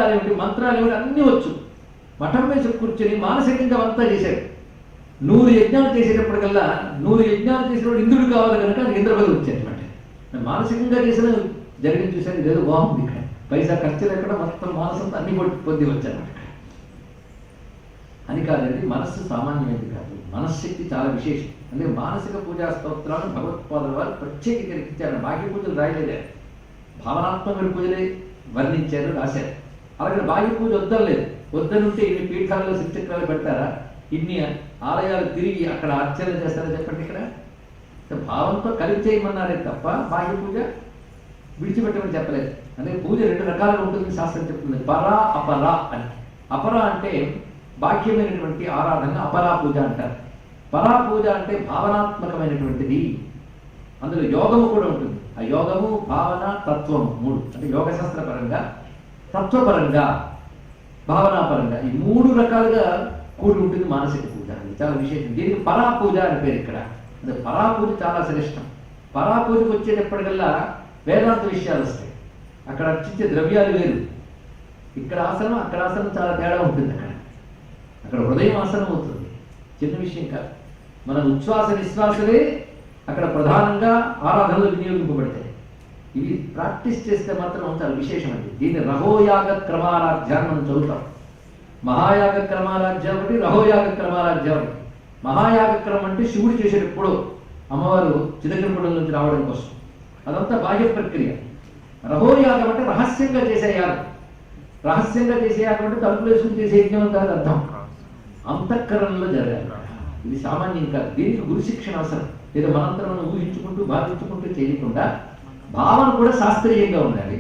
వేదాలు ఏమిటి, మంత్రాలు ఏమిటి, అన్నీ వచ్చు. మఠం మీద కూర్చొని మానసికంగా అంతా చేశాడు. 100 యజ్ఞాలు చేసేటప్పటికల్లా 100 యజ్ఞాలు చేసినప్పుడు ఇంద్రుడు కావాలి కనుక అది ఇంద్రపదవి వచ్చాయన్నమాట. మానసికంగా చేసిన జరిగింది చూశాను. ఇదేదో బాగుంది, ఇక్కడ పైసా ఖర్చు లేకుండా మొత్తం మానసంతో అన్ని పొంది వచ్చానమాట. అని కాదండి, మనస్సు సామాన్యమైనది కాదు, మనశ్శక్తి చాలా విశేషం. అందుకే మానసిక పూజా స్తోత్రాలను భగవత్పాదుల వారు ప్రత్యేకంగా ఇచ్చారు. బాహ్య పూజలు రాయలేదే, భావనాత్మక పూజలే వర్ణించారు, రాశారు. అలాగే బాహ్య పూజ వద్దలేదు. వద్దనుంటే ఇన్ని పీఠాల్లో శ్రీచక్రాలు పెడతారా, ఇన్ని ఆలయాలు తిరిగి అక్కడ అర్చన చేస్తారా చెప్పండి. ఇక్కడ భావంతో కలిపి చేయమన్నారే తప్ప బాహ్య పూజ విడిచిపెట్టమని చెప్పలేదు. అంటే పూజ 2 రకాలుగా ఉంటుంది శాస్త్రం చెప్తుంది, పరా అపరా అని. అపరా అంటే బాహ్యమైనటువంటి ఆరాధన అపరా పూజ అంటారు. పరా పూజ అంటే భావనాత్మకమైనటువంటిది, అందులో యోగము కూడా ఉంటుంది. ఆ యోగము, భావన, తత్వము 3. అంటే యోగశాస్త్రపరంగా, తత్వపరంగా, భావనాపరంగా ఈ 3 రకాలుగా కూడి ఉంటుంది మానసిక పూజ. అది చాలా విశేషం. దీనికి పరా పూజ అని పేరు ఇక్కడ. అంటే పరా పూజ చాలా శ్రేష్టం. పరా పూజకు వచ్చేటప్పటికల్లా వేదాంత విషయాలు వస్తాయి. అక్కడ అర్చించే ద్రవ్యాలు వేరు. ఇక్కడ ఆసనం, అక్కడ ఆసనం చాలా తేడా ఉంటుంది. అక్కడ హృదయం ఆసనం అవుతుంది, చిన్న విషయం కాదు. మన ఉచ్ఛ్వాస నిశ్వాసలే అక్కడ ప్రధానంగా ఆరాధనలో వినియోగింపబడతాయి. ఇవి ప్రాక్టీస్ చేస్తే మాత్రం చాలా విశేషం అండి. దీన్ని రహోయాగ క్రమారాధ్యాన్ని మనం చదువుతాం. మహాయాగ క్రమారాధ్యం ఒకటి, రహోయాగ క్రమారాధ్యం ఒకటి. మహాయాగ క్రమం అంటే శివుడు చేసేటప్పుడు అమ్మవారు చిదగ్రపుడం నుంచి రావడం కోసం, అదంతా బాహ్య ప్రక్రియ. రహోయాగం అంటే రహస్యంగా చేసే యాగం. రహస్యంగా చేసే యాగం అంటే తలుపులు వేసుకుని చేసే యజ్ఞం కాదు అర్థం, అంతఃకరణలో జరగాలి. ఇది సామాన్యం కాదు. దీనికి గురు శిక్షణ అవసరం. లేదా మనంతరం ఊహించుకుంటూ భావించుకుంటూ చేయకుండా భావన కూడా శాస్త్రీయంగా ఉండాలి.